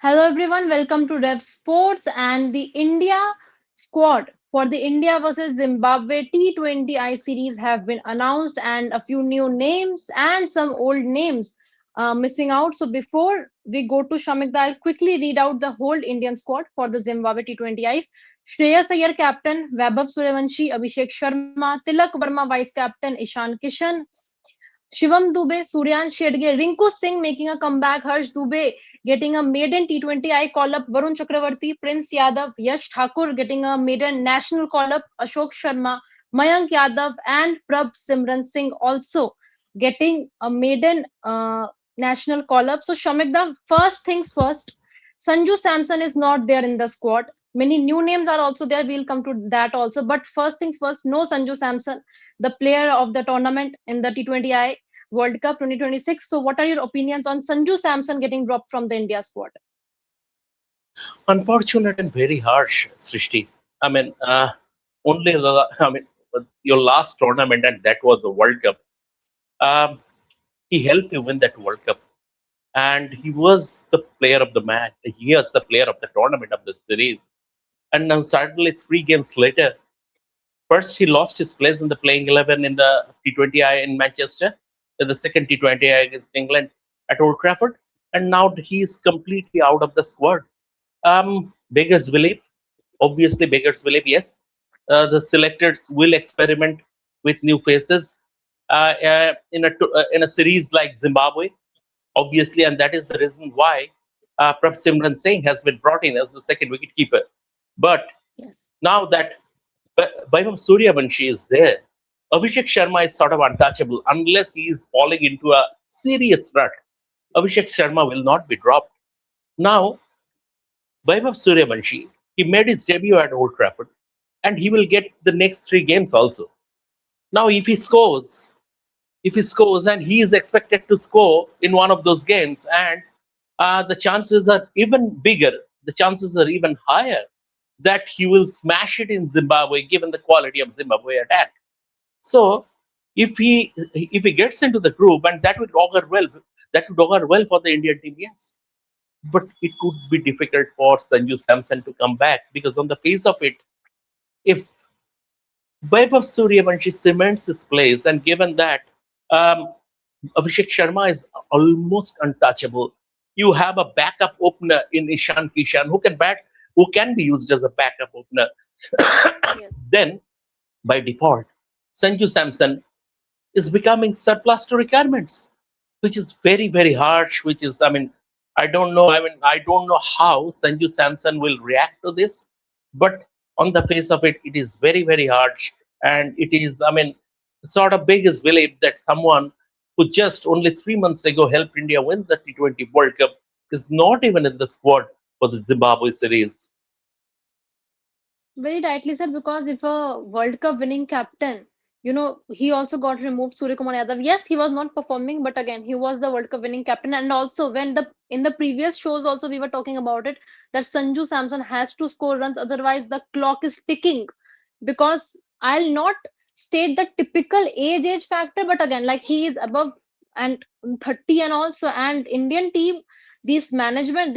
Hello everyone, welcome to Rev Sports and the India squad for the India versus Zimbabwe T20I series have been announced and a few new names and some old names missing out. So before we go to Shamik, I'll quickly read out the whole Indian squad for the Zimbabwe T20Is. Shreyas Iyer captain, Vaibhav Suryavanshi, Abhishek Sharma, Tilak Verma vice captain, Ishan Kishan, Shivam Dube, Suryan Shedge, Rinku Singh making a comeback, Harsh Dube getting a maiden T20I call up, Varun Chakravarti, Prince Yadav, Yash Thakur getting a maiden national call up, Ashok Sharma, Mayank Yadav, and Prabhsimran Singh also getting a maiden national call up. So, Shamikda, first things first, Sanju Samson is not there in the squad. Many new names are also there. We'll come to that also. But first things first, no Sanju Samson, the player of the tournament in the T20I World Cup 2026. So, what are your opinions on Sanju Samson getting dropped from the India squad? Unfortunate and very harsh, Srishti. I mean, your last tournament, and that was the World Cup. Um, he helped you win that World Cup, and he was the player of the match. He was the player of the tournament of the series. And now suddenly, 3 games later, first he lost his place in the playing 11 in the T20I in Manchester, in the second T20I against England at Old Trafford, and now he is completely out of the squad. Beggars believe, obviously beggars believe. Yes, the selectors will experiment with new faces in a series like Zimbabwe, obviously, and that is the reason why Prabhsimran Singh has been brought in as the second wicketkeeper. But Yes. now that Vaibhav Suryavanshi is there, Abhishek Sharma is sort of untouchable unless he is falling into a serious rut. Abhishek Sharma will not be dropped. Now, Vaibhav Suryavanshi, he made his debut at Old Trafford and he will get the next 3 games also. Now, if he scores and he is expected to score in one of those games, and the chances are even bigger, the chances are even higher that he will smash it in Zimbabwe given the quality of Zimbabwe attack. So if he gets into the group, and that would augur well for the Indian team, yes. But it could be difficult for Sanju Samson to come back because on the face of it, if Vaibhav Suryavanshi cements his place, and given that um, Abhishek Sharma is almost untouchable, you have a backup opener in Ishan Kishan who can be used as a backup opener. Yes. Then, by default, Sanju Samson is becoming surplus to requirements, which is very, very harsh. Which is, I mean, I don't know. I don't know how Sanju Samson will react to this, but on the face of it, it is very, very harsh, and it is, I mean, sort of big is belief that someone who just only 3 months ago helped India win the T20 World Cup is not even in the squad for the Zimbabwe series. Very rightly said, because if a World Cup winning captain, he also got removed, Surya Kumar Yadav. Yes, he was not performing, but again, he was the World Cup winning captain. And also, when the in the previous shows, also we were talking about it, that Sanju Samson has to score runs, otherwise the clock is ticking. Because I'll not state the typical age factor, but again, like he is above and 30 and also, and Indian team, this management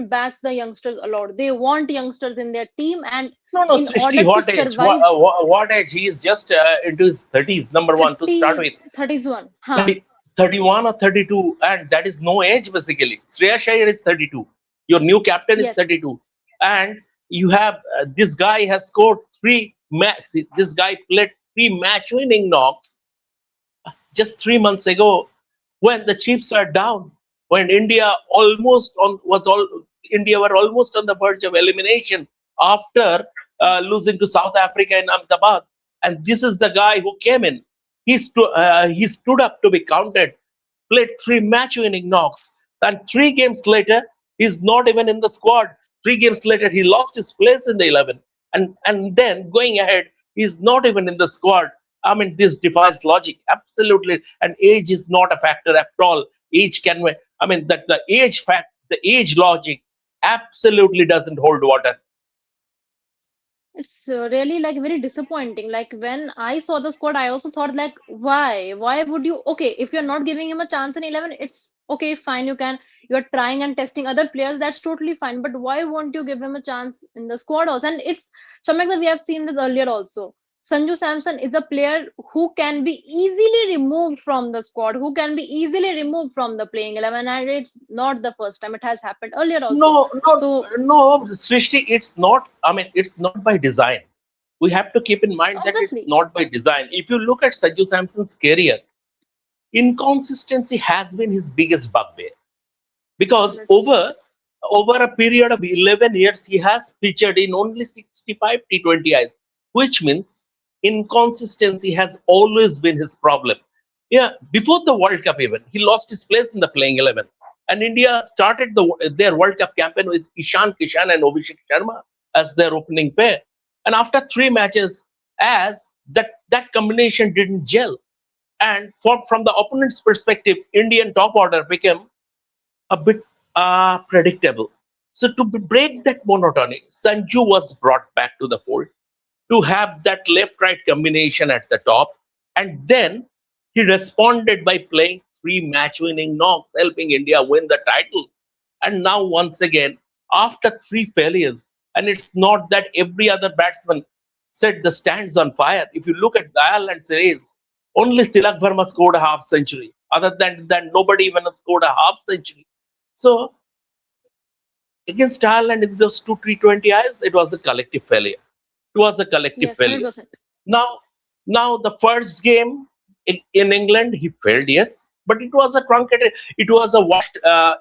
backs the youngsters a lot. They want youngsters in their team, and No, no, in Srishti, order to what age? survive, What age? He is just into his 30s, number one, to start 30 with. 31, huh? 30, 31 or 32, and that is no age basically. Shreya Iyer is 32. Your new captain is 32. Yes. And you have this guy has scored this guy played 3 match winning knocks just 3 months ago when the chips are down, when India were almost on the verge of elimination after losing to South Africa in Ahmedabad, and this is the guy who came in. He stood up to be counted, played 3 match winning knocks, and 3 games later he's not even in the squad. 3 games later he lost his place in the 11, and then going ahead he's not even in the squad. I mean, this defies logic absolutely, and age is not a factor at all. Age can, I mean, that the age logic absolutely doesn't hold water. It's really like very disappointing. Like when I saw the squad, I also thought like, why? Why would you? Okay, if you're not giving him a chance in 11, it's okay, fine, you can. you're trying and testing other players, that's totally fine. But why won't you give him a chance in the squad also? And it's something that we have seen this earlier also. Sanju Samson is a player who can be easily removed from the squad, who can be easily removed from the playing 11, and it's not the first time. It has happened earlier also. No, no, So no, Srishti, it's not. I mean, it's not by design. We have to keep in mind that it's obviously, not by design. If you look at Sanju Samson's career, inconsistency has been his biggest bugbear. Because 100%. over a period of 11 years, he has featured in only 65 T20Is, which means inconsistency has always been his problem. Yeah, before the World Cup, even he lost his place in the playing 11, and India started their World Cup campaign with Ishan Kishan and Abhishek Sharma as their opening pair. And after three matches, as that combination didn't gel, and from the opponent's perspective, Indian top order became a bit predictable. So to break Yes. that monotony, Sanju was brought back to the fold to have that left-right combination at the top, and then he responded by playing three match-winning knocks, helping India win the title. And now once again, after three failures, and it's not that every other batsman set the stands on fire. If you look at the Ireland series, only Tilak Verma scored a half century. Other than that, nobody even scored a half century. So against Ireland in those two T20Is, it was a collective failure. It was a collective Yes, failure. 100%. Now, now the first game in England, he failed, yes, but it was a truncated, it was a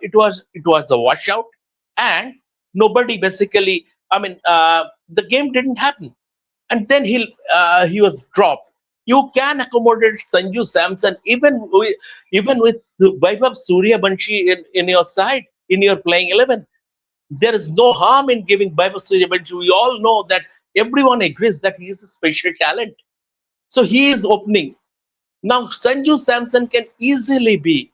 it was a washout, and nobody basically. I mean, the game didn't happen, and then he was dropped. You can accommodate Sanju Samson even with Vaibhav Suryavanshi in your side in your playing 11. There is no harm in giving Vaibhav Suryavanshi. We all know that everyone agrees that he is a special talent. So he is opening. Now Sanju Samson can easily be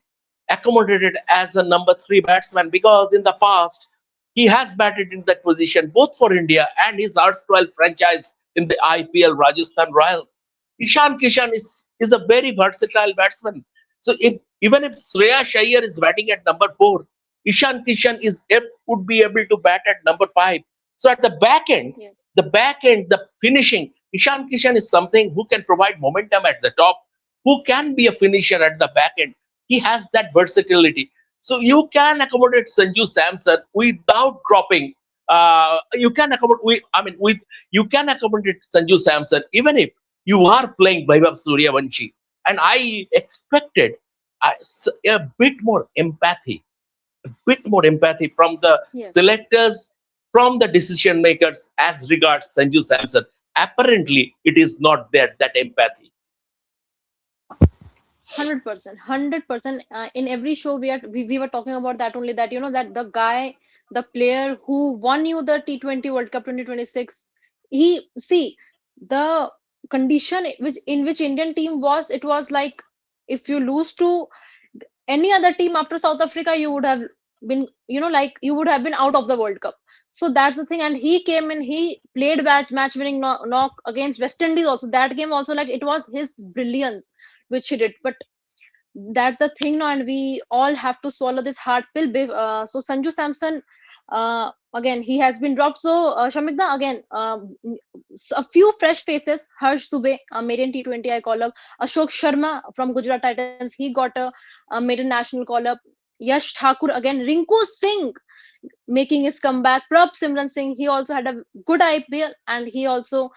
accommodated as a number three batsman because in the past he has batted in that position both for India and his erstwhile franchise in the IPL Rajasthan Royals. Ishan Kishan is a very versatile batsman. So even if Shreya Iyer is batting at number four, Ishan Kishan would be able to bat at number five. So at Yes. the finishing, Ishan Kishan is something who can provide momentum at the top, who can be a finisher at the back end. He has that versatility. So you can accommodate Sanju Samson without dropping. You can accommodate. I mean, you can accommodate Sanju Samson even if you are playing Vaibhav Suryavanshi. And I expected a bit more empathy from the Yes. selectors, from the decision makers as regards Sanju Samson. Apparently, it is not there that empathy. 100%, 100%. In every show we were talking about that only, that that the guy, the player who won you the T20 World Cup 2026, he see the condition in which Indian team was. It was like, if you lose to any other team after South Africa, you would have been, like, you would have been out of the World Cup. So that's the thing. And he came in, he played match winning knock against West Indies also. That game also, like, it was his brilliance which he did. But that's the thing now, and we all have to swallow this hard pill. So Sanju Samson, again, he has been dropped. So Shamigda, again, a few fresh faces. Harsh Dubey, a maiden T20I call up. Ashok Sharma from Gujarat Titans, he got a maiden national call up. Yash Thakur again. Rinku Singh making his comeback. Prabhsimran Singh, he also had a good IPL, and he also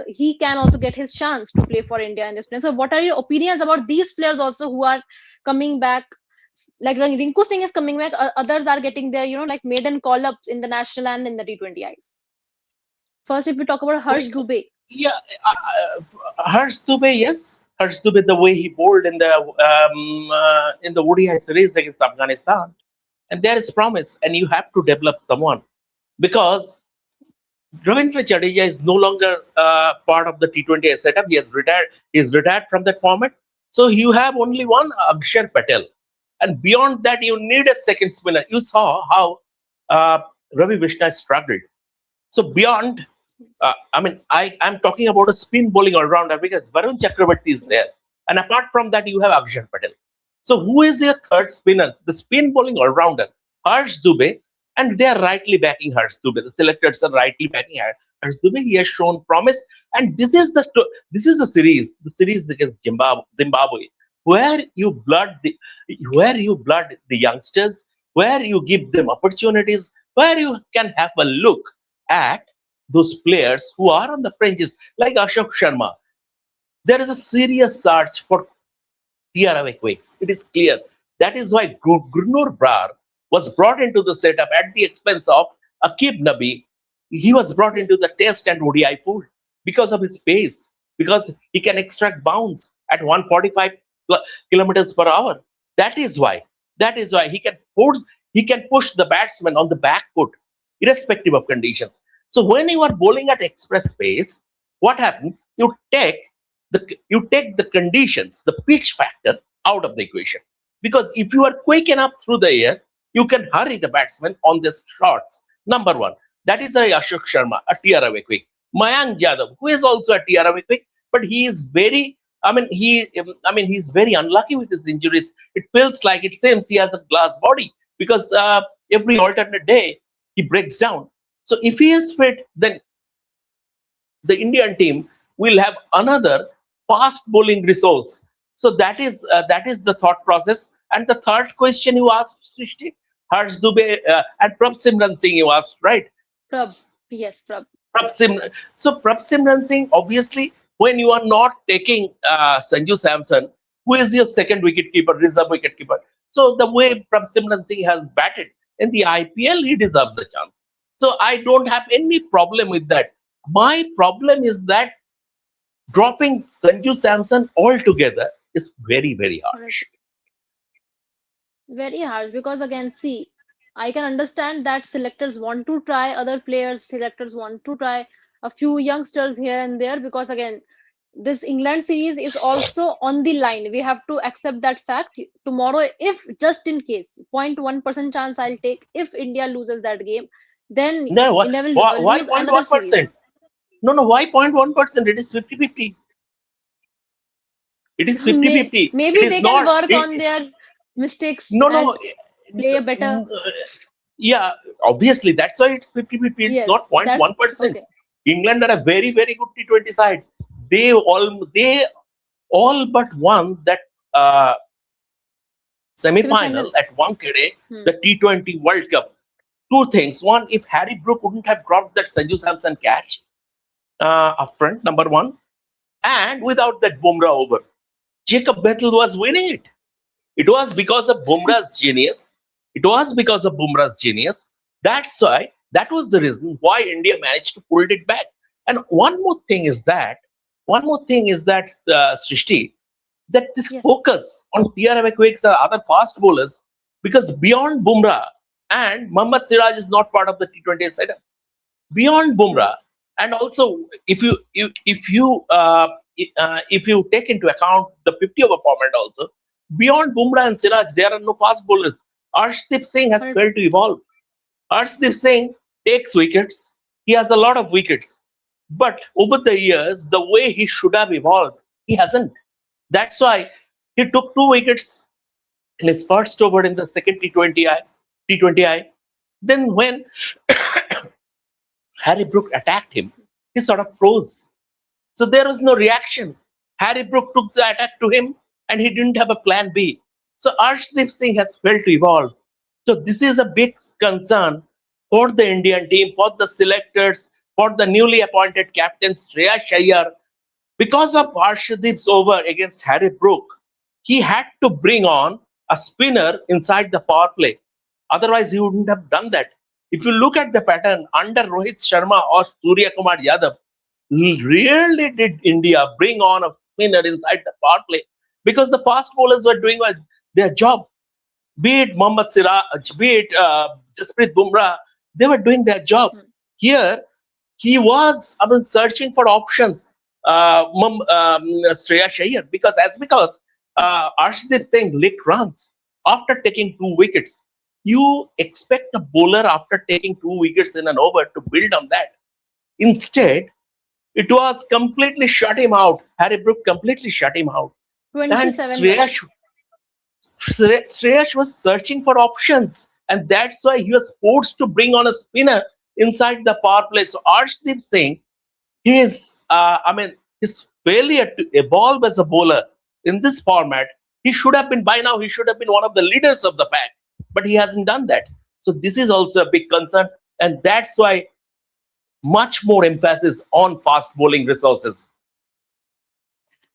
he can also get his chance to play for India in this play. So, what are your opinions about these players also who are coming back? Like Rinku Singh is coming back, others are getting their like maiden call ups in the national and in the T20Is. First, if we talk about Harsh We, Dubey, yeah, Harsh Dubey, yes. Harsh Dubey, the way he bowled in the ODI series against Afghanistan, and there is promise, and you have to develop someone because Ravindra Jadeja is no longer part of the T20 setup. He has retired. He is retired from that format. So you have only one Akshar Patel, and beyond that, you need a second spinner. You saw how uh, Ravi Vishna struggled. So beyond, I'm talking about a spin bowling all rounder because Varun Chakravarti is yes, there, and apart from that, you have Akshar Patel. So who is their third spinner? The spin bowling all-rounder, Harsh Dubey, and they are rightly backing Harsh Dubey. The selectors are rightly backing Harsh Dubey. He has shown promise, and this is a series, the series against Zimbabwe, where you blood the youngsters, where you give them opportunities, where you can have a look at those players who are on the fringes, like Ashok Sharma. There is a serious search for tearaway quakes. It is clear. That is why Gurnur Brar was brought into the setup at the expense of Akib Nabi. He was brought into Yes. the test and ODI pool because of his pace, because he can extract bounds at 145 kilometers per hour. That is why. That is why he can push the batsman on the back foot, irrespective of conditions. So when you are bowling at express pace, what happens? You take the conditions, the pitch factor out of the equation. Because if you are quick enough through the air, you can hurry the batsman on the shots. Number one, that is a Ashok Sharma, a tearaway quick. Mayank Yadav, who is also a tearaway quick, but he is very, he's very unlucky with his injuries. It feels like it seems he has a glass body because every alternate day he breaks down. So if he is fit, then the Indian team will have another fast bowling resource. So that is the thought process. And the third question you asked, Srishti, Harsh Dubey and Prabhsimran Singh you asked, right? Prab. Yes, Prab. Prabhsimran Singh, obviously, when you are not taking Sanju Samson, who is your second wicketkeeper, reserve wicketkeeper. So the way Prabhsimran Singh has batted in the IPL, he deserves a chance. So I don't have any problem with that. My problem is that dropping Sanju Samson altogether is very, very harsh. 100%. Very hard because again, see, I can understand that selectors want to try other players, selectors want to try a few youngsters here and there because again, this England series is also on the line. We have to accept that fact. Tomorrow, if just in case, 0.1% chance I'll take if India loses that game, then No, India will why lose another series. 0.1%? No, why 0.1%? It is 50-50. It is 50-50. It Maybe is they can not. work on their mistakes No, no. and play a better. Yeah, obviously, that's why it's 50-50. It's not Yes, that 0.1%. okay. England are a very, very good T20 side. They all but won that uh, Semi-final. semi-final at Wankhede, Hmm. the T20 World Cup. Two things. One, if Harry Brook wouldn't have dropped that Sanju Samson catch up front, number one, and without that Bumrah over, Jacob Bethel was winning it. It was because of Bumrah's genius. It was because of Bumrah's genius. That's why, that was the reason why India managed to pull it back. And one more thing is that, Srishti, that this Yes, focus on TR Quakes or other fast bowlers, because beyond Bumrah and Mohammad Siraj is not part of the T20 setup. Beyond true. Bumrah, and also if you take into account the 50 over format also, beyond Bumrah and Siraj, there are no fast bowlers. Arshdeep Singh has failed 100%. to evolve. Arshdeep Singh takes wickets. He has a lot of wickets. But over the years, the way he should have evolved, he hasn't. That's why he took two wickets in his first over in the second T20I. Then when Harry Brook attacked him, he sort of froze. So there was no reaction. Harry Brook took the attack to him and he didn't have a plan B. So Arshdeep Singh has failed to evolve. So this is a big concern for the Indian team, for the selectors, for the newly appointed captain Shreya Shayyar. Because of Arshdeep's over against Harry Brook, he had to bring on a spinner inside the power play. Otherwise, he wouldn't have done that. If you look at the pattern under Rohit Sharma or Surya Kumar Yadav, rarely did India bring on a spinner inside the power play because the fast bowlers were doing their job. Be it Mohammad Siraj, be it Jasprit Bumrah, they were doing their job. Hmm. Here, he was, searching for options. Shreya Shayyar, because Arshdeep Singh licked runs after taking two wickets. You expect a bowler after taking two wickets in an over to build on that. Instead, it was completely shut him out. Harry Brook completely shut him out. And 27 Shreya, runs. Shreyas was searching for options, and that's why he was forced to bring on a spinner inside the power play. So Arshdeep Singh, his failure to evolve as a bowler in this format, he should have been by now. He should have been one of the leaders of the pack, but he hasn't done that. So this is also a big concern, and that's why much more emphasis on fast bowling resources.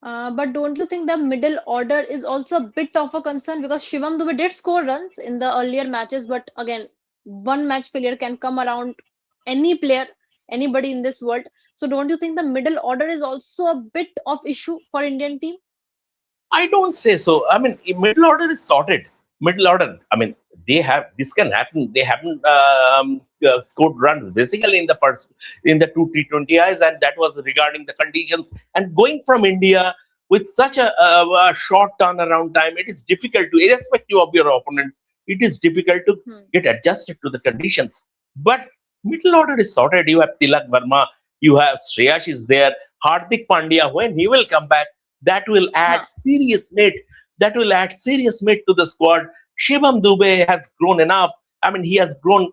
But don't you think the middle order is also a bit of a concern because Shivam Dube did score runs in the earlier matches, but again, one match failure can come around any player, anybody in this world. So don't you think the middle order is also a bit of issue for Indian team? I don't say so. I mean, middle order is sorted. Middle order. I mean, they have this can happen. They haven't scored runs basically in the first in the two T20Is, and that was regarding the conditions. And going from India with such a short turnaround time, it is difficult to, irrespective of your opponents, it is difficult to Hmm. get adjusted to the conditions. But middle order is sorted. You have Tilak Verma, you have Shreyash is there, Hardik Pandya when he will come back, that will add Huh. serious weight. That will add serious weight to the squad. Shivam Dube has grown enough. I mean, he has grown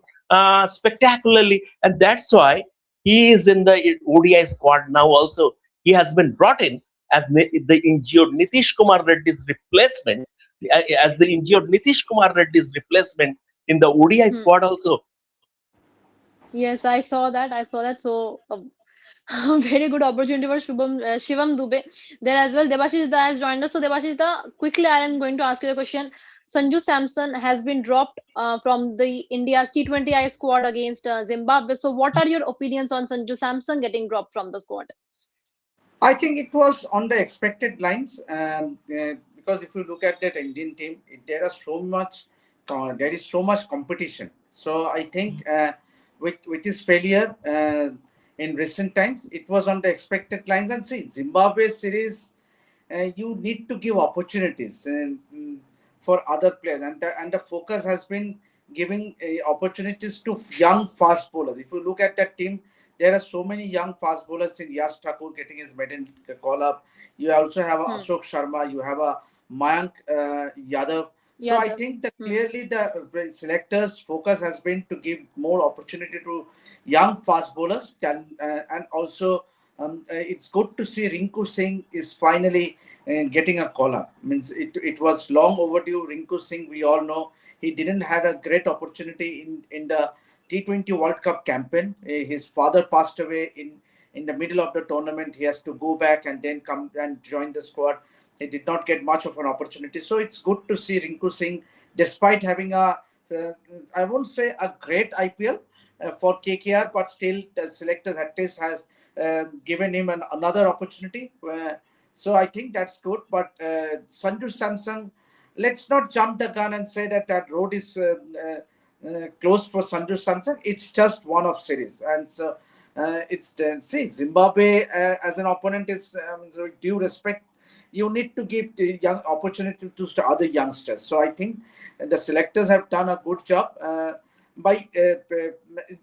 spectacularly, and that's why he is in the ODI squad now. Also, he has been brought in as the injured Nitish Kumar Reddy's replacement, as the injured Nitish Kumar Reddy's replacement in the ODI Hmm. squad. Also, Yes, I saw that. I saw that. So, very good opportunity for Shivam Dube there as well. Debashish Da has joined us. So, Debashish Da, quickly, I am going to ask you the question. Sanju Samson has been dropped from the India's T20I squad against Zimbabwe. So, what are your opinions on Sanju Samson getting dropped from the squad? I think it was on the expected lines, because if you look at that Indian team, there is so much competition. So I think with his failure in recent times, it was on the expected lines. And see, Zimbabwe series, you need to give opportunities for other players, and the focus has been giving opportunities to young fast bowlers. If you look at that team, there are so many young fast bowlers in Yash Thakur getting his maiden call up. You also have a Hmm. Ashok Sharma, you have a Mayank Yadav. So I Yadav. think that Hmm. clearly the selectors' focus has been to give more opportunity to young fast bowlers. And also, it's good to see Rinku Singh is finally getting a call up. Means it was long overdue. Rinku Singh, we all know, he didn't had a great opportunity in the T20 World Cup campaign. His father passed away in the middle of the tournament. He has to go back and then come and join the squad. He did not get much of an opportunity. So it's good to see Rinku Singh, despite having uh, I won't say a great IPL for KKR, but still the selectors at least has given him another opportunity. So I think that's good. But Sanju Samson, let's not jump the gun and say that that road is closed for Sanju Samson. It's just one of series, and so it's see Zimbabwe as an opponent is so due respect. You need to give the young opportunity to the other youngsters. So I think the selectors have done a good job. By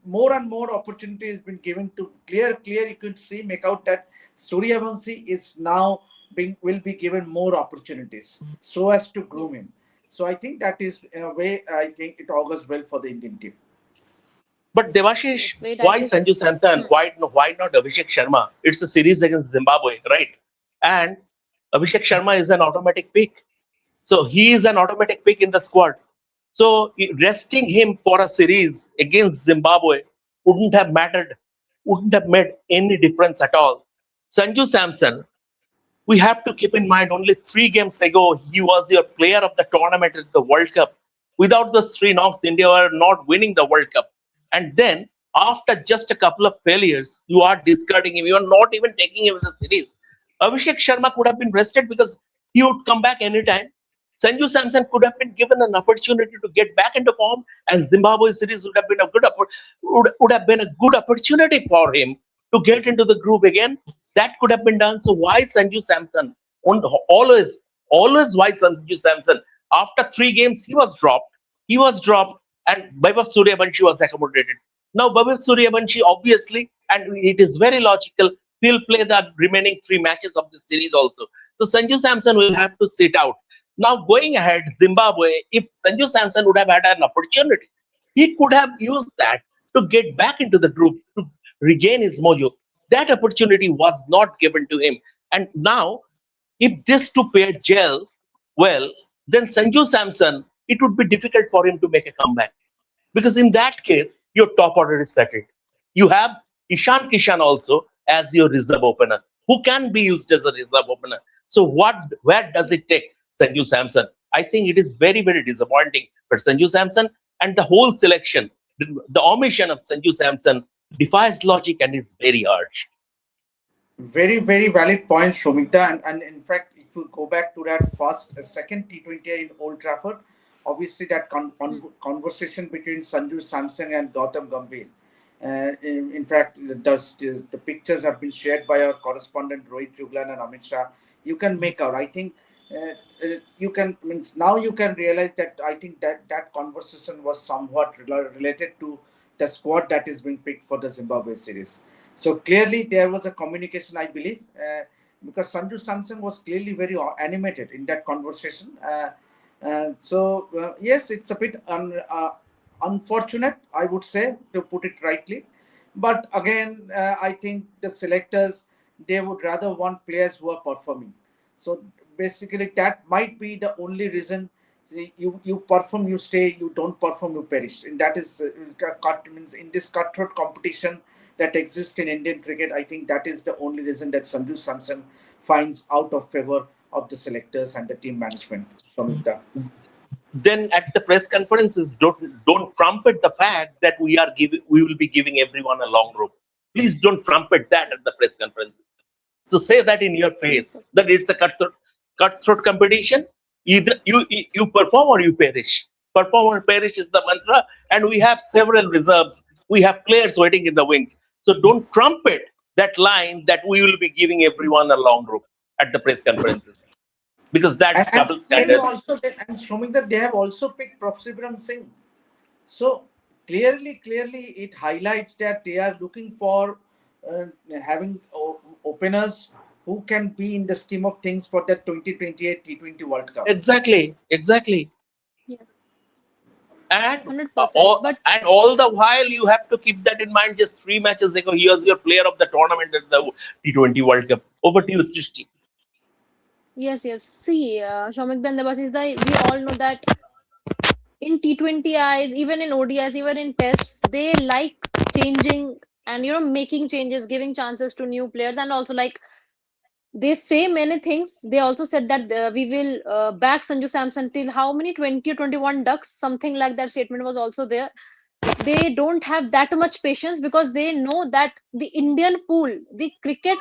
more and more opportunity has been given to clear. You could see make out that Suryavanshi is now being will be given more opportunities so as to groom Yes. him. So I think that is in a way I think it augurs well for the Indian team. but Devashish, Yes. Wait, I why think. Sanju Samson? Hmm. Why not Abhishek Sharma? It's a series against Zimbabwe, right? And Abhishek Sharma is an automatic pick. So he is an automatic pick in the squad. So resting him for a series against Zimbabwe wouldn't have mattered, wouldn't have made any difference at all. Sanju Samson, we have to keep in mind only 3 games ago he was your player of the tournament at the World Cup. Without those 3 knocks, India were not winning the World Cup. And then after just a couple of failures, you are discarding him. You are not even taking him as a series. Abhishek Sharma could have been rested because he would come back anytime. Sanju Samson could have been given an opportunity to get back into form, and Zimbabwe series would have been a would have been a good opportunity for him to get into the group again. That could have been done. So why Sanju Samson? Always, always why Sanju Samson? After 3 games, he was dropped. He was dropped, and Vaibhav Suryavanshi was accommodated. Now Vaibhav Suryavanshi, obviously, and it is very logical, he'll play the remaining 3 matches of the series also. So Sanju Samson will have to sit out. Now, going ahead, Zimbabwe, if Sanju Samson would have had an opportunity, he could have used that to get back into the group, to regain his mojo. That opportunity was not given to him. And now, if this two pair gel well, then Sanju Samson, it would be difficult for him to make a comeback. Because in that case, your top order is settled. You have Ishan Kishan also as your reserve opener, who can be used as a reserve opener. So where does it take Sanju Samson? I think it is very, very disappointing for Sanju Samson and the whole selection. The omission of Sanju Samson defies logic and it's very harsh. Very, very valid point, Shomita. And in fact, if you go back to that second T20 in Old Trafford, obviously that conversation between Sanju Samson and Gautam Gambhir. In fact, the pictures have been shared by our correspondent Rohit Juglan and Amit Shah. You can make out. I think you can means now you can realize that I think that conversation was somewhat related to the squad that is being picked for the Zimbabwe series. So clearly there was a communication, I believe, because Sanju Samson was clearly very animated in that conversation. Yes, it's a bit unfortunate, I would say, to put it rightly. But again, I think the selectors, they would rather want players who are performing. So basically, that might be the only reason. See, you perform, you stay. You don't perform, you perish. And that is means in this cutthroat competition that exists in Indian cricket. I think that is the only reason that Sanju Samson finds out of favor of the selectors and the team management. Samita. Then at the press conferences, don't trumpet the fact that we will be giving everyone a long rope. Please don't trumpet that at the press conferences. So say that in your face that it's a cutthroat competition. Either you perform or you perish. Perform or perish is the mantra, and we have several reserves. We have players waiting in the wings. So don't trumpet that line that we will be giving everyone a long rope at the press conferences because And, that's and double can you standard. also and showing that they have also picked Prabhsimran Singh. So clearly, it highlights that they are looking for having openers who can be in the scheme of things for the 2028 T20 World Cup. Exactly. Yes, And 100%. But all the while you have to keep that in mind. Just 3 matches ago, he was your player of the tournament at the T20 World Cup. Over to you, Srishti. yes. See, Shomik Dandabas we all know that in T20Is, even in ODIs, even in tests, they like changing and making changes, giving chances to new players, and also like they say many things. They also said that we will back Sanju Samson till how many 20 or 21 ducks, something like that statement was also there. They don't have that much patience because they know that the Indian pool, the cricket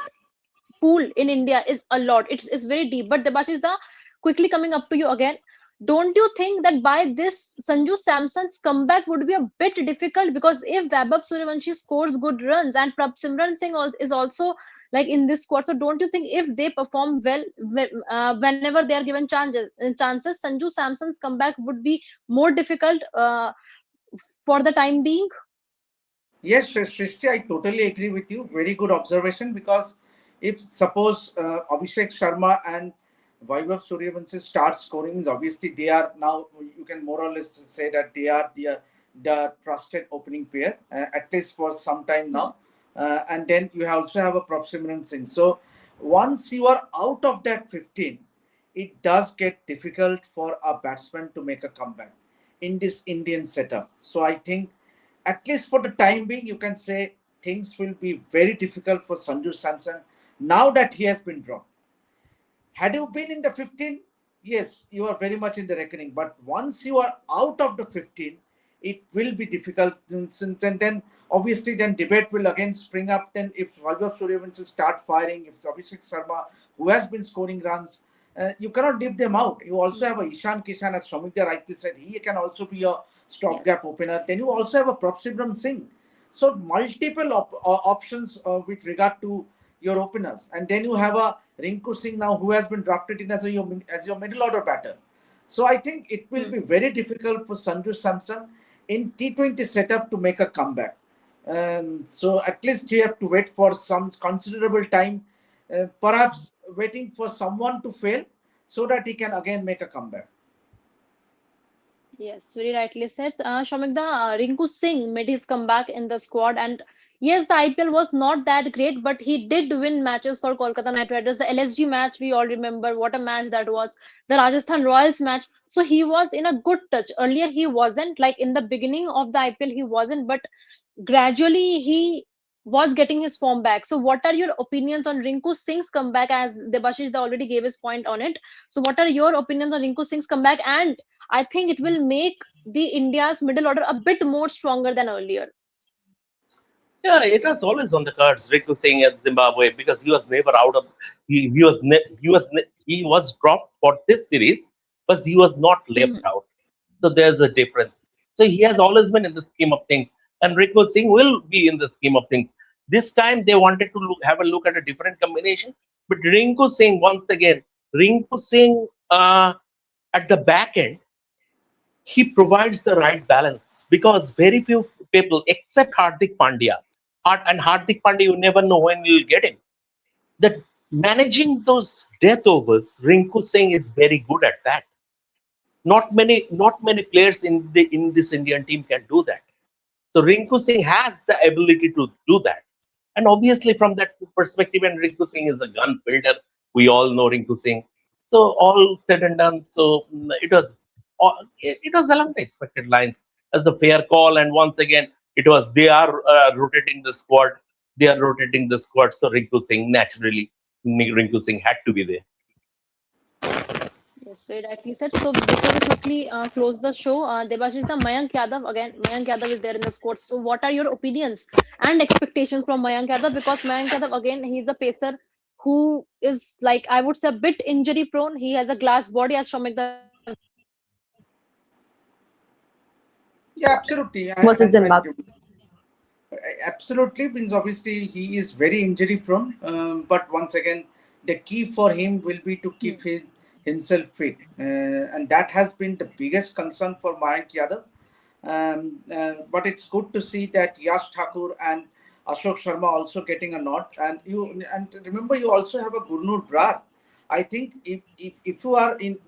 pool in India is a lot. It's very deep. But Debashis, quickly coming up to you again. Don't you think that by this Sanju Samson's comeback would be a bit difficult because if Vaibhav Suryavanshi scores good runs and Prabhsimran Singh is also like in this squad, so don't you think if they perform well whenever they are given chances, Sanju Samson's comeback would be more difficult for the time being? Yes, Srishti, I totally agree with you. Very good observation because if suppose Abhishek Sharma and Vaibhav Suryavanshi start scoring, means obviously they are now, you can more or less say that they are the trusted opening pair, at least for some time now. And then you also have a Prabhsimran Singh. So once you are out of that 15, it does get difficult for a batsman to make a comeback in this Indian setup. So I think at least for the time being, you can say things will be very difficult for Sanju Samson now that he has been dropped. Had you been in the 15, yes, you are very much in the reckoning. But once you are out of the 15, it will be difficult. And then obviously then debate will again spring up. Then if Vaibhav Suryavanshi start firing, if Abhishek Sharma, who has been scoring runs, you cannot leave them out. You also have a Ishan Kishan, as Shomikya rightly said, he can also be a Yes. stopgap opener. Then you also have a Prabhsimran Singh. So multiple options with regard to your openers, and then you have a Rinku Singh now who has been drafted in as your middle order batter. So I think it will be very difficult for Sanju Samson in T20 setup to make a comeback. So at least you have to wait for some considerable time, perhaps waiting for someone to fail so that he can again make a comeback. Yes, very rightly said. Shamikda, Rinku Singh made his comeback in the squad, and yes, the IPL was not that great, but he did win matches for Kolkata Knight Riders. The LSG match, we all remember what a match that was. The Rajasthan Royals match. So he was in a good touch. Earlier, he wasn't, like in the beginning of the IPL, he wasn't, but gradually he was getting his form back. So, what are your opinions on Rinku Singh's comeback? As Debashish already gave his point on it. So, what are your opinions on Rinku Singh's comeback? And I think it will make the India's middle order a bit more stronger than earlier. Yeah, it was always on the cards. Riku Singh at Zimbabwe because he was never out of he was dropped for this series, but he was not left Mhm. out. So there's a difference. So he has always been in the scheme of things, and Riku Singh will be in the scheme of things. This time they wanted to have a look at a different combination, but Rinku Singh once again, Rinku Singh at the back end he provides the right balance because very few people except Hardik Pandya. And Hardik Pandya, you never know when you'll get him. That managing those death overs, Rinku Singh is very good at that. Not many players in this Indian team can do that. So Rinku Singh has the ability to do that. And obviously, from that perspective, and Rinku Singh is a gun builder. We all know Rinku Singh. So all said and done, so it was along the expected lines as a fair call. And once again, it was they are rotating the squad. They are rotating the squad. So Rinku Singh naturally, Rinku Singh had to be there. Yes, very rightly said. So before we quickly close the show, Debashish, the Mayank Yadav again. Mayank Yadav is there in the squad. So what are your opinions and expectations from Mayank Yadav? Because Mayank Yadav again, he's a pacer who is like I would say a bit injury prone. He has a glass body, as Shamik Yeah, absolutely, versus and Zimbabwe. absolutely means obviously he is very injury prone. But once again, the key for him will be to keep himself fit, and that has been the biggest concern for Mayank Yadav. But it's good to see that Yash Thakur and Ashok Sharma also getting a nod. And remember, you also have a Gurnur Brar. I think if you are in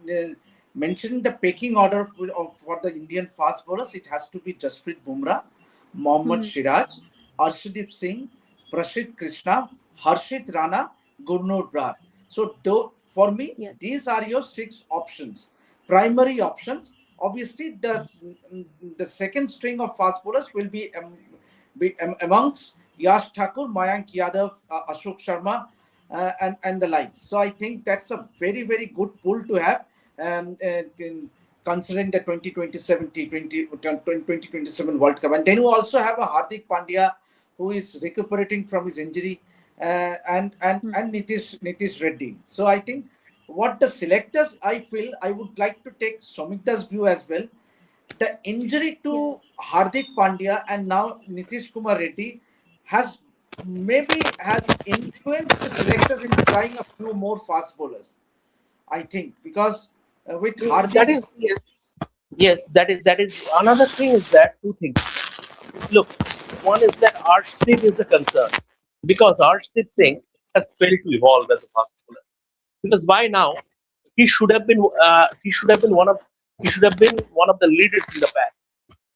mentioning the pecking order for the Indian fast bowlers, it has to be Jasprit Bumrah, Mohammad Mhm. Siraj, Arshdeep Singh, Prashid Krishna, Harshit Rana, Gurnur Brar. So for me, Yes. these are your six options, primary options. Obviously, the second string of fast bowlers will be amongst Yash Thakur, Mayank Yadav, Ashok Sharma, and the likes. So I think that's a very good pull to have, considering the 2027 2027 World Cup. And then you also have a Hardik Pandya who is recuperating from his injury, and Nitish Reddy. So I think what the selectors, I feel, I would like to take Somikta's view as well. The injury Yes. to Hardik Pandya and now Nitish Kumar Reddy has has influenced the selectors in trying a few more fast bowlers. I think because with That Hardik, is yes. That is another thing is that two things. Look, one is that Arshdeep is a concern because Arshdeep Hmm. Singh has failed to evolve as a fast bowler. Because by now he should have been one of the leaders in the pack,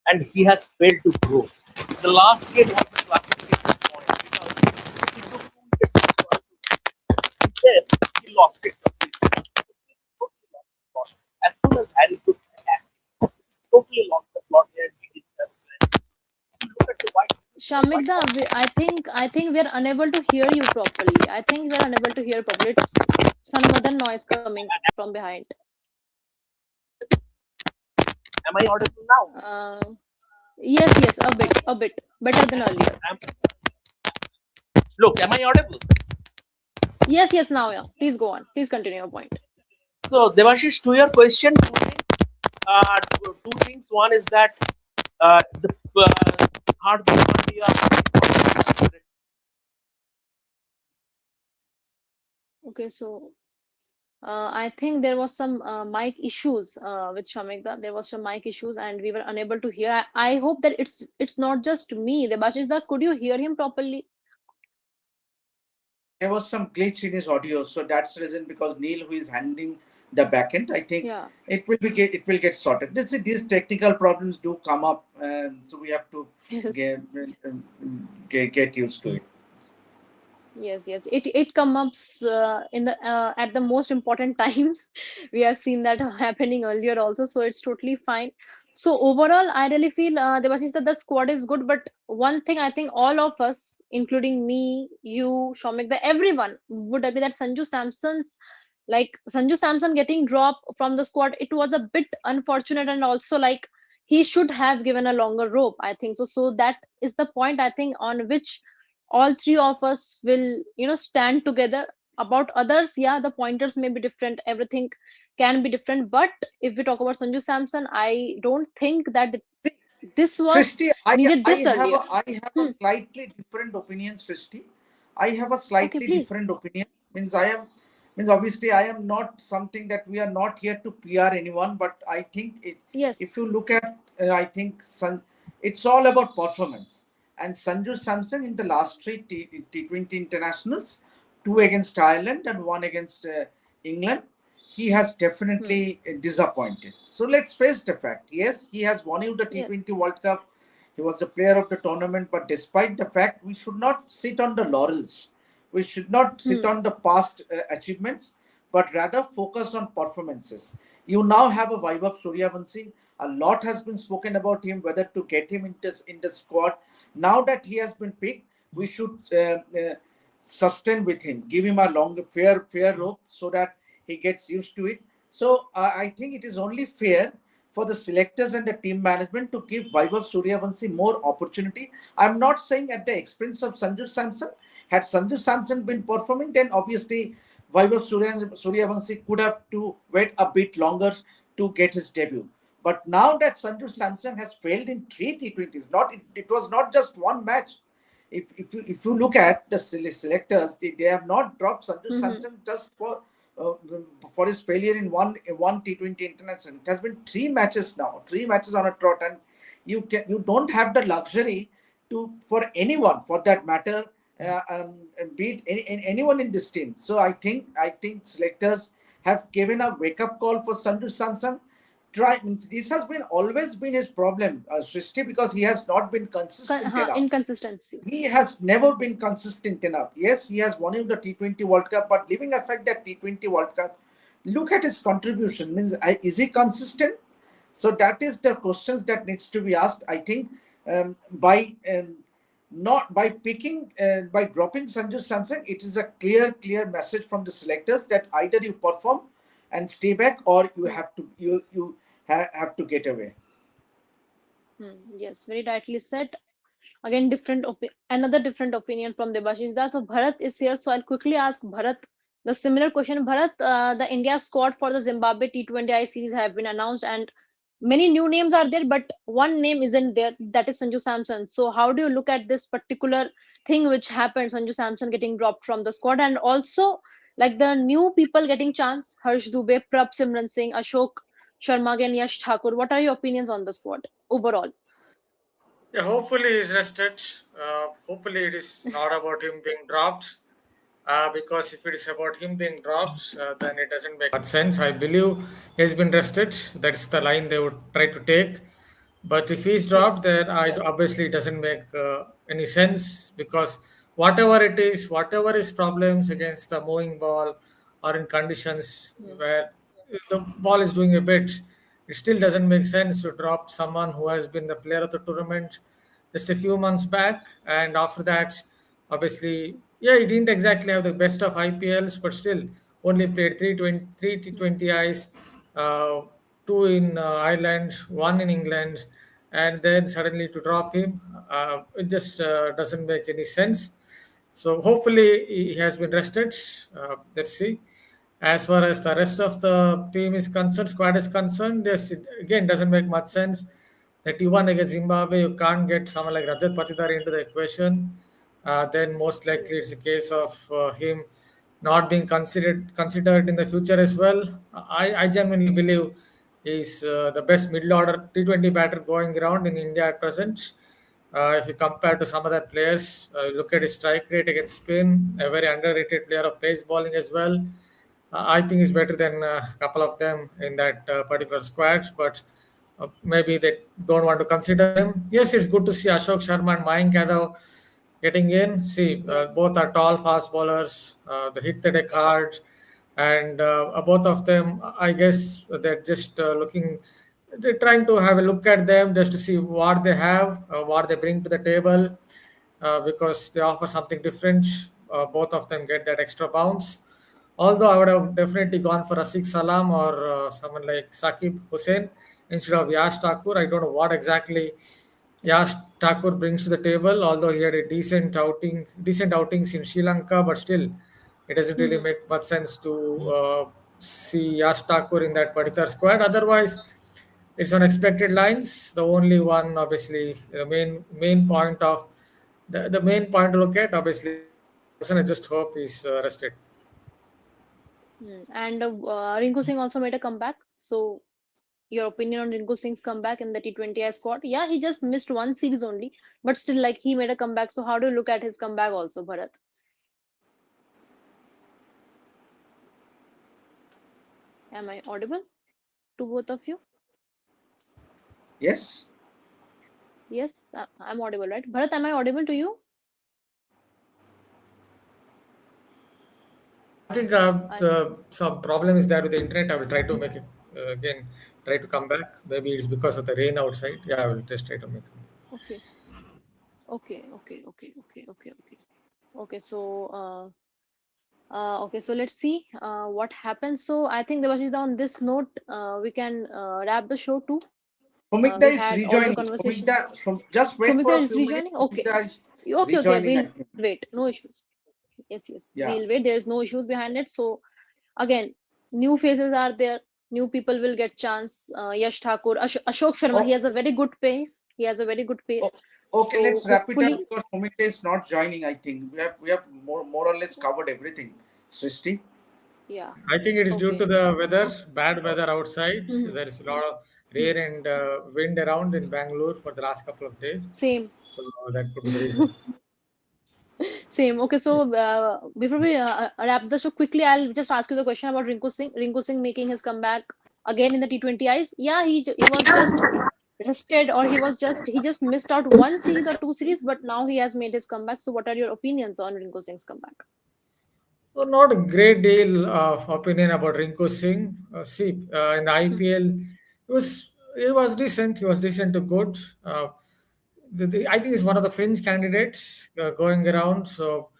and he has failed to grow. The last game was the classification point because he took 2 wickets to start and then he lost it completely. Totally lost the plot. As soon as Harry took attack, he totally lost the plot there and he didn't have a plan. If you look at the white Shamikda, ball, I think we are unable to hear you properly. I think we are unable to hear properly. It's some other noise coming from behind. am I audible now? Uh, yes, yes, a bit better than earlier. Am, Look, am I audible? Yes, yes, now, yeah. Please go on. Please continue your point. So, Devashish, to your question, two things. One is that the Hardik Pandya. Okay, so I think there was some mic issues with Shamikda. There was some mic issues, and we were unable to hear. I hope that it's not just me. Debashish, could you hear him properly? there was some glitch in his audio, so that's the reason because Neil, who is handling the back end. I think Yeah. it will get sorted. These technical problems do come up, so we have to Yes. get get used to it. Yes, yes. It comes in the at the most important times. We have seen that happening earlier also, so it's totally fine. So overall, I really feel Devashish, that the squad is good, but one thing I think all of us, including me, you, Shomik, that everyone would agree that Sanju Samson getting dropped from the squad, it was a bit unfortunate, and also like he should have given a longer rope, I think so. So that is the point I think on which all three of us will stand together. About others, yeah, the pointers may be different, everything can be different, but if we talk about Sanju Samson, I don't think that this was Srishti, needed this earlier. I have a Hmm. slightly different opinion, Srishti. I have a Okay, slightly please. different opinion. Means obviously I am not something that we are not here to PR anyone, but I think it. If Yes. you look at, I think it's all about performance. And Sanju Samson in the last three T20 internationals, two against Ireland and one against England, he has Hmm. definitely disappointed. So let's face the fact. Yes, he has won you the Yes. T20 World Cup. He was the player of the tournament. But despite the fact, we should not sit on the laurels. We should not sit Hmm. on the past achievements, but rather focus on performances. You now have a Vaibhav Suryavanshi. A lot has been spoken about him, whether to get him in the squad. Now that he has been picked, we should sustain with him, give him a long, fair rope so that he gets used to it. So I think it is only fair for the selectors and the team management to give Vaibhav Suryavanshi more opportunity. I'm not saying at the expense of Sanju Samson. Had Sanju Samson been performing, then obviously Vaibhav Suryavanshi could have to wait a bit longer to get his debut. But now that Sanju Samson has failed in three T20s, it was not just one match. If you look at Yes. the selectors, they have not dropped Sanju Hmm. Samson just uh, for his failure in one T20 international. It has been three matches now, three matches on a trot, and you don't have the luxury to, for anyone for that matter, beat anyone in this team. So I think selectors have given a wake up call for Sanju Samson. This has been always been his problem, Srishti, because he has not been consistent enough. Inconsistency. He has never been consistent enough. Yes, he has won him the T20 World Cup, but leaving aside that T20 World Cup, look at his contribution. Means is he consistent? So that is the questions that needs to be asked. I think by not by picking by dropping Sanju Samson, it is a clear message from the selectors that either you perform and stay back, or you Hmm. have to have to get away. Hmm. Yes, very rightly said. Again, another different opinion from Debashish. That so Bharat is here, so I'll quickly ask Bharat the similar question. Bharat, the India squad for the Zimbabwe T20I series have been announced, and many new names are there, but one name isn't there. That is Sanju Samson. So, how do you look at this particular thing which happened? Sanju Samson getting dropped from the squad, and also like the new people getting chance. Harsh Dubey, Prabhsimran Singh, Ashok Sharma, and Yash Thakur. What are your opinions on the squad overall? Yeah, hopefully he's rested. Hopefully it is not about him being dropped. Because if it is about him being dropped, then it doesn't make much sense. I believe he's been rested. That's the line they would try to take. But if he's dropped, Yes. then Yes. obviously it doesn't make any sense because whatever it is, whatever his problems against the moving ball or in conditions Hmm. where the ball is doing a bit, it still doesn't make sense to drop someone who has been the player of the tournament just a few months back. And after that, obviously, yeah, he didn't exactly have the best of IPLs, but still only played 3 T20Is, uh, two in Ireland, one in England, and then suddenly to drop him, it just doesn't make any sense. So hopefully he has been rested. Let's see. As far as the rest of the team is concerned, squad is concerned, yes, it again doesn't make much sense that you won against Zimbabwe. You can't get someone like Rajat Patidar into the equation. Then most likely it's a case of him not being considered in the future as well. I genuinely believe he's the best middle order T20 batter going around in India at present. If you compare to some other players, look at his strike rate against spin, a very underrated player of pace bowling as well. I think he's better than a couple of them in that particular squads, but maybe they don't want to consider him. Yes, it's good to see Ashok Sharma and Mayank Yadav getting in. See, Yes. both are tall, fast bowlers. They hit the deck hard, and both of them, I guess, they're just looking. They're trying to have a look at them just to see what they have, what they bring to the table, because they offer something different. Both of them get that extra bounce. Although I would have definitely gone for a Six Salam or someone like Sakib Hussain instead of Yash Thakur. I don't know what exactly Yash Thakur brings to the table, although he had a decent outings in Sri Lanka, but still, it doesn't really Mhm. make much sense to see Yash Thakur in that particular squad. Otherwise, it's on expected lines. The only one, obviously, the main point of the main point to look at, obviously, Sanju Samson. I just hope he's rested. And Rinku Singh also made a comeback. So, your opinion on Rinku Singh's comeback in the T20I squad? Yeah, he just missed one series only, but still, like he made a comeback. So, how do you look at his comeback also, Bharat? Am I audible to both of you? Yes. Yes, I'm audible, right? Bharat, am I audible to you? I think I, some problem is there with the internet. I will try to make it again, try to come back. Maybe it's because of the rain outside. Yeah, I will just try to make it. okay, okay. Okay, so okay, so let's see what happens. So I think Devashita, on this note, we can wrap the show too. Sumita We is had all the rejoining. conversation. Just wait for Sumita a is few minutes. rejoining. Okay, Sumita is okay. rejoining, I We'll think. wait. No issues. Yes, yes. We'll Yeah. wait. There is no issues behind it. So again, new faces are there. New people will get chance. Yash Thakur, Ashok Sharma. He Oh, has a very good pace. He has a very good oh, pace. okay, So let's wrap it up hopefully, because Sumita is not joining, I think. We have more or less covered everything. Srishti? yeah. I think it is due to Okay. the weather, bad weather outside. Mhm. There is a lot of rain and wind around in Bangalore for the last couple of days. Same. So that could be the reason. Same. Okay, so before we wrap the show quickly, I'll just ask you the question about Rinku Singh. Rinku Singh making his comeback again in the T20Is. Yeah, he was just rested, or he just missed out one series or two series, but now he has made his comeback. So, what are your opinions on Rinku Singh's comeback? Well, not a great deal of opinion about Rinku Singh. See, in the Hmm. IPL, he was decent. He was decent to good. Uh, I think he's one of the fringe candidates going around. So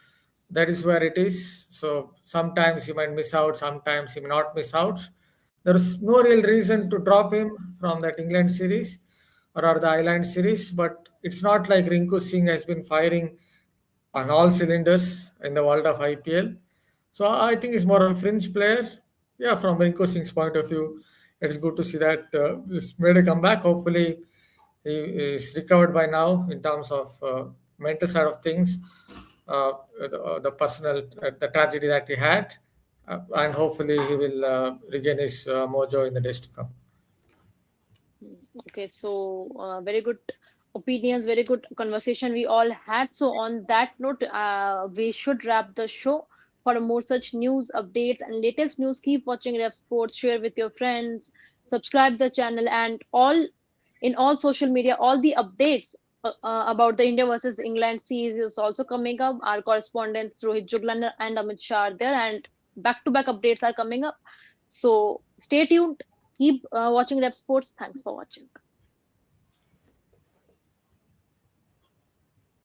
that is where it is. So sometimes he might miss out. Sometimes he may not miss out. There is no real reason to drop him from that England series or the Island series. But it's not like Rinku Singh has been firing on all cylinders in the world of IPL. So I think he's more of a fringe player. Yeah, from Rinku Singh's point of view, it's good to see that he's made a comeback. Hopefully, he is recovered by now in terms of mental side of things, the personal, the tragedy that he had, and hopefully he will regain his mojo in the days to come. Okay, so very good opinions, very good conversation we all had. So on that note, we should wrap the show. For more such news, updates, and latest news, keep watching Ref Sports. Share with your friends, subscribe the channel, and all social media, all the updates about the India versus England series is also coming up. Our correspondents Rohit Juglan and Amit Shah are there, and back-to-back updates are coming up. So stay tuned. Keep watching Ref Sports. Thanks for watching.